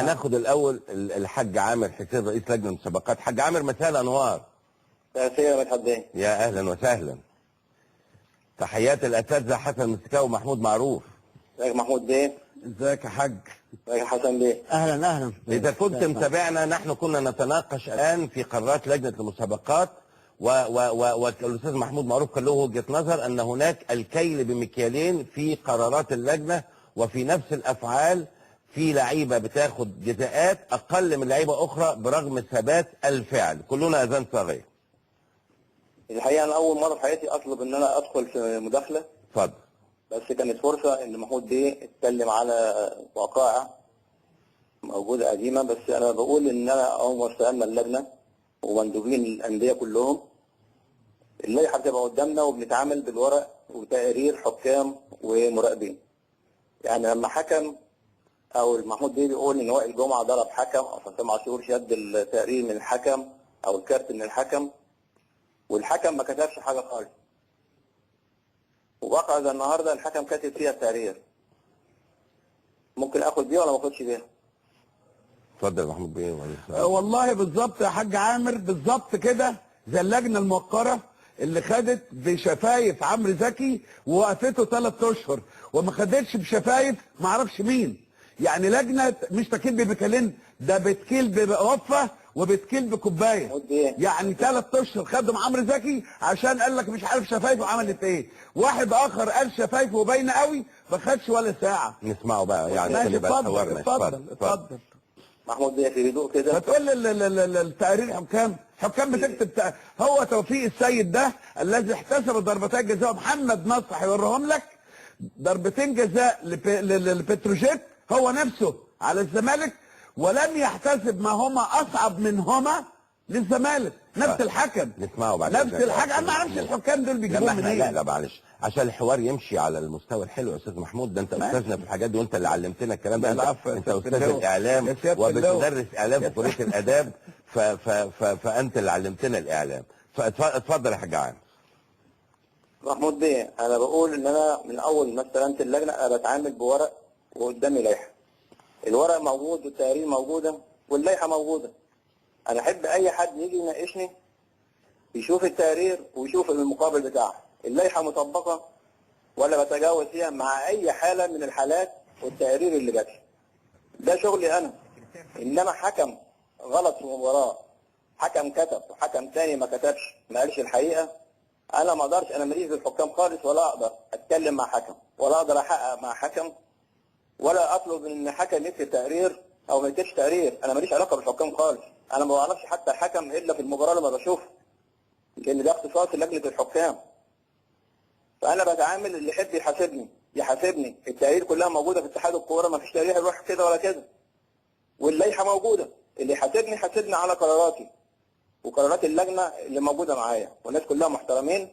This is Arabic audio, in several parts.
هناخد الاول الحاج عامر حسين رئيس لجنه المسابقات. حاج عامر مساء الانوار. تأثير متحدين. يا اهلا وسهلا. تحيات الاساتذه حسن مستكاوي ومحمود معروف. ازيك محمود بيه؟ ازيك يا حاج؟ ازيك يا حسن بيه؟ اهلا اهلا. اذا كنت متابعنا نحن كنا نتناقش الان في قرارات لجنه المسابقات والاستاذ محمود معروف كان له وجهه نظر ان هناك الكيل بمكيالين في قرارات اللجنه، وفي نفس الافعال في لعيبه بتاخد جزاءات اقل من لعيبه اخرى برغم ثبات الفعل. كلنا اذان صاغيه. الحقيقه انا اول مره في حياتي اطلب ان انا ادخل في مداخله. اتفضل. بس كانت فرصه ان محمود بيه اتكلم على وقائع موجوده قديمه، بس انا بقول ان انا اول ما سالنا اللجنه ومندوبين الانديه كلهم، اللائحه بتبقى قدامنا وبنتعامل بالورق وتقارير حكام ومراقبين. يعني لما حكم او محمود بيه بيقول ان وائل جمعه ضرب حكم او حسام عاشور شد التقرير من الحكم او الكارت من الحكم، والحكم ما كتبش حاجه خالص. وواقع زي النهارده الحكم كاتب فيها التقرير. ممكن اخد بيها ولا ما اخدش بيها؟ اتفضل يا محمود بيه. والله بالظبط يا حاج عامر، بالظبط كده زي اللجنه الموقره اللي خدت بشفايف عمرو زكي ووقفته 3 اشهر وما خدتش بشفايف ما اعرفش مين. يعني لجنه مش تكيل بمكيالين، ده بتكيل بوفه وبتكيل بكوبايه. يعني 3 اشهر خدهم عمرو زكي عشان قال لك مش عارف شفايفه عملت ايه. واحد اخر قال شفايفه باينه قوي ما خدش ولا ساعه. نسمعه بقى يعني ماشي. اتفضل. محمود بيه في هدوء كده. فتقول التقارير حكام بتكتب. هو توفيق السيد ده الذي احتسب ضربتي جزاء محمد نصر هيوريهم لك. ضربتين جزاء لبتروجيت هو نفسه على الزمالك، ولم يحتسب ما هما اصعب منهما للزمالك. نفس الحكم. نسمعه بعد نفس الحكم. انا ما اعرفش الحكام دول بيجيبوهم منين. لا معلش، عشان الحوار يمشي على المستوى الحلو يا استاذ محمود. ده انت استاذنا في الحاجات دي وانت اللي علمتنا الكلام ده. انت استاذ الاعلام وبتدرس اعلام في كليه الاداب، فانت اللي علمتنا الاعلام. فاتفضل يا حاج عام. محمود بيه انا بقول ان انا من اول ما استلمت اللجنه انا بتعامل بورق وقدامي لائحه. الورق موجود والتقارير موجوده واللائحه موجوده. انا احب اي حد يجي يناقشني يشوف التقارير ويشوف المقابل بتاعها. اللائحه مطبقه ولا بتجاوز فيها مع اي حاله من الحالات والتقارير اللي جات لي. ده شغلي انا. انما حكم غلط في مباراه، حكم كتب وحكم تاني ما كتبش ما قالش الحقيقه، انا ما اقدرش. انا ماليش بالحكام خالص، ولا اقدر اتكلم مع حكم، ولا اقدر احقق مع حكم، ولا اطلب ان حكم يكتب تقرير او ما يكتبش تقرير. انا ماليش علاقه بالحكام خالص. انا ما بعرفش حتى الحكم الا في المباراه لما بشوفها، لان ده اختصاص لجنه الحكام. فانا بتعامل اللي يحب يحاسبني. التقارير كلها موجوده في اتحاد الكوره، ما فيش تقرير يروح كده ولا كده. واللائحه موجوده. اللي يحاسبني على قراراتي وقرارات اللجنه اللي موجوده معايا، والناس كلها محترمين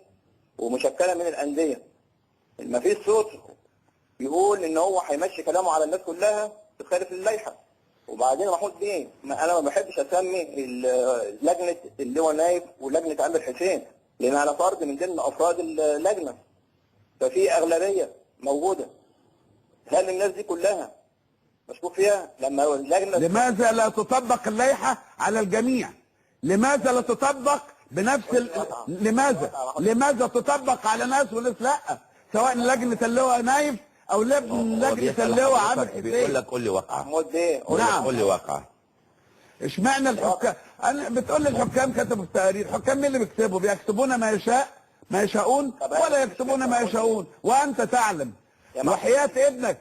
ومشكله من الانديه. ما فيش صوت يقول ان هو هيمشي كلامه على الناس كلها تخالف اللائحه. وبعدين محمود بيه انا ما بحبش اسمي لجنه اللي هو نايف ولجنه عامر حسين، لان انا فرد من ضمن افراد اللجنه. ففي اغلبيه موجوده. هل الناس دي كلها مشكوك فيها؟ لما اللجنه لماذا لا تطبق اللائحه على الجميع؟ لماذا لا تطبق بنفس لماذا تطبق على ناس وناس لا؟ سواء لجنه اللي هو نايف او لجنه اللي هو عامر حسين. بيقول لك قول لي واقعه. محمود بيه قول لي واقعه. اشمعنى الحكام؟ انا بتقول لي الحكام كتبوا التقارير. الحكام مين اللي بيكتبوا؟ بيكتبون ما يشاءون ولا يكتبون ما يشاءون. وانت تعلم وحياة ابنك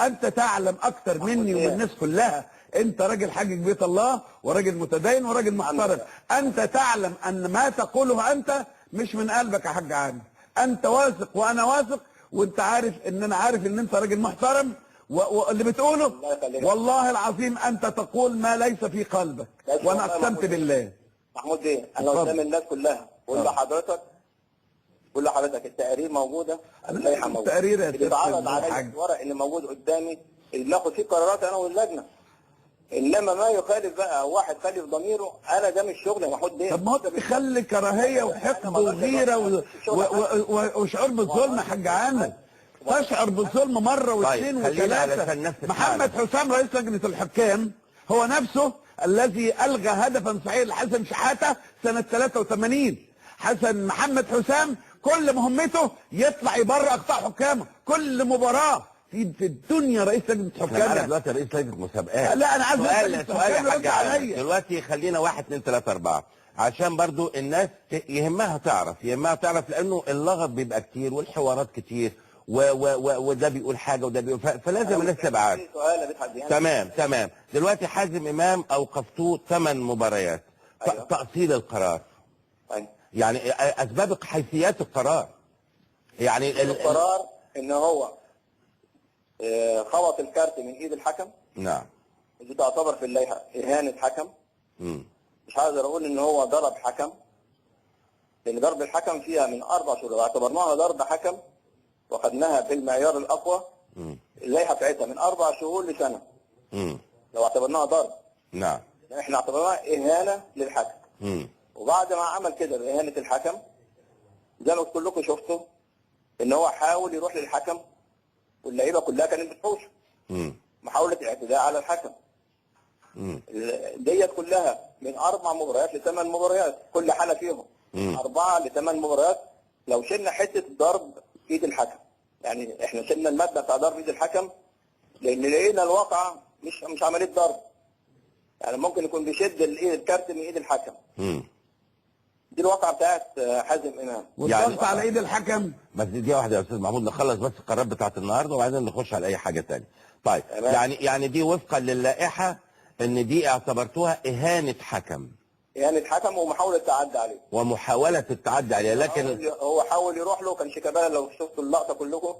انت تعلم اكتر مني ومن الناس كلها. انت راجل حاجج بيت الله وراجل متدين وراجل محترم. انت تعلم ان ما تقوله انت مش من قلبك يا حاج عامر. انت واثق وانا واثق، وانت عارف ان انا عارف ان انت راجل محترم. واللي بتقوله والله العظيم انت تقول ما ليس في قلبك، وانا اقسمت بالله. محمود بيه انا قدام الناس كلها بقول لحضرتك التقارير موجوده، اللائحه موجوده. التقارير اللي بيتعرض عليا الورق اللي موجود قدامي اللي بناخد فيه قرارات انا واللجنه. انما ما يخالف بقى واحد خالف ضميره، انا ده مش شغل يا محمود بيه. طب ما هو ده بيخلي كراهيه وحقد وغيره وشعور بالظلم يا حاج عامر. تشعر بالظلم مره واثنين خلينا علشان وثلاثه. نفس محمد حسام رئيس لجنه الحكام هو نفسه الذي الغى هدفا صحيح لحسن شحاته سنه 83. محمد حسام كل مهمته يطلع يبرر اخطاء حكامه كل مباراه في الدنيا. رئيس لجنه انا حكام دلوقتي رئيس لجنه مسابقات. لا انا عايز سؤال يا حاج علي. عليا دلوقتي خلينا 1 2 3 4 عشان برضو الناس يهمها تعرف لانه اللغط بيبقى كتير والحوارات كتير وده بيقول حاجه وده بيقول فلازم الناس تبقى عارفه. تمام. دلوقتي حازم امام اوقفتوه 8 مباريات. أيوة. تأصيل القرار. أيوة. يعني اسباب حيثيات القرار. يعني القرار ان هو خبط الكارت من ايد الحكم. نعم. دي تعتبر في اللائحه اهانه حكم. مش هقدر اقول ان هو ضرب حكم، لان ضرب الحكم فيها من 4 شهور. لو اعتبرناها ضرب حكم واخدناها بالمعيار الاقوى اللائحه بتاعتها من 4 شهور لسنه. لو اعتبرناها ضرب. نعم. احنا اعتبرناها اهانه للحكم. وبعد ما عمل كده باهانه الحكم زي ما كلكم شفتوا ان هو حاول يروح للحكم واللعيبه كلها كانت بتحوشه. محاوله اعتداء على الحكم. ديت كلها من 4 مباريات ل8 مباريات، كل حاله فيهم 4 ل8 مباريات. لو شلنا حته ضرب ايد الحكم، يعني احنا شلنا الماده بتاع ضرب ايد الحكم لان لقينا الواقعه مش عمليه ضرب. يعني ممكن يكون بيشد الكارت من ايد الحكم. دي الواقعه بتاعت حازم امام. والضغط على ايد الحكم. بس دي واحده يا استاذ محمود، نخلص بس القرارات بتاعت النهارده وبعدين نخش على اي حاجه ثانيه. طيب يعني دي وفقا للائحه ان دي اعتبرتوها اهانه حكم. اهانه حكم ومحاوله التعدي عليه. ومحاوله التعدي عليه، لكن هو حاول يروح له. كان شيكابالا لو شفتوا اللقطه كلكم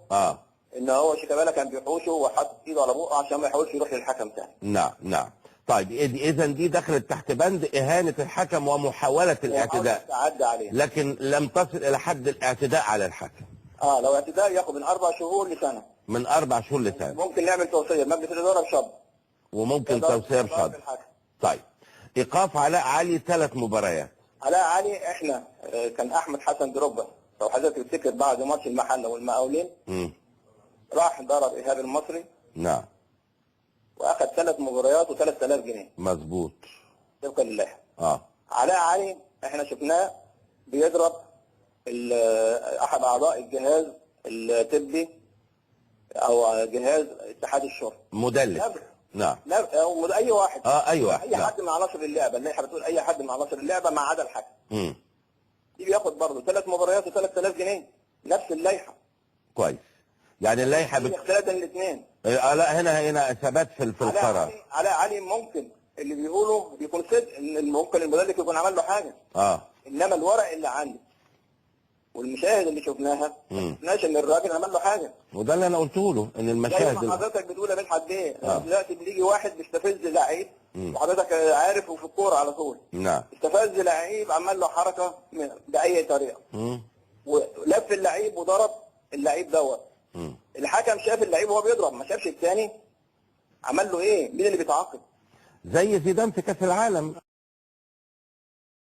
ان هو شيكابالا كان بيحوشه وحط ايده على بقه عشان ما يحاولش يروح للحكم ثاني. نعم. طيب اذا دي دخلت تحت بند اهانه الحكم ومحاوله الاعتداء. التعدي عليه. لكن لم تصل الى حد الاعتداء على الحكم. لو اعتداء ياخد من 4 شهور لسنه. من 4 شهور لسنه. ممكن نعمل توصيه مجلس الاداره بشرط. وممكن توصيه بشرط. طيب ايقاف علاء علي 3 مباريات. علاء علي احنا كان احمد حسن دروجبا لو حضرتك تفتكر بعد ماتش المحله والمقاولين راح ضرب ايهاب المصري. نعم. واخد 3 مباريات و3000 جنيه. مظبوط. طبقا للائحه. علاء علي احنا شفناه بيضرب احد اعضاء الجهاز الطبي او جهاز اتحاد الشرطه. مدلس. نعم. او اي واحد. اي واحد. اي حد من عناصر اللعبه. اللائحه بتقول اي حد من عناصر اللعبه ما عدا الحكم. دي بياخد برضه 3 مباريات و3000 جنيه. نفس اللائحه. كويس. يعني اللائحه اختلاف الاثنين. لا هنا ثبات في القرار. علاء علي ممكن اللي بيقوله بيكون صدق ان ممكن المدرب يكون عمل له حاجه. انما الورق اللي عندي والمشاهد اللي شفناها ما شفناش ان الراجل عمل له حاجه. وده اللي انا قلته له ان المشاهد زي ما حضرتك بتقول يا مدحت بيه. دلوقتي بيجي واحد بيستفز لعيب وحضرتك عارف وفي الكوره على طول. نعم. استفز لعيب عمل له حركه باي طريقه. ولف اللعيب وضرب اللعيب دوت. الحكم شاف اللعيب وهو بيضرب ما شافش الثاني. عمل له ايه؟ مين اللي بيتعاقب؟ زي زيدان في كاس العالم.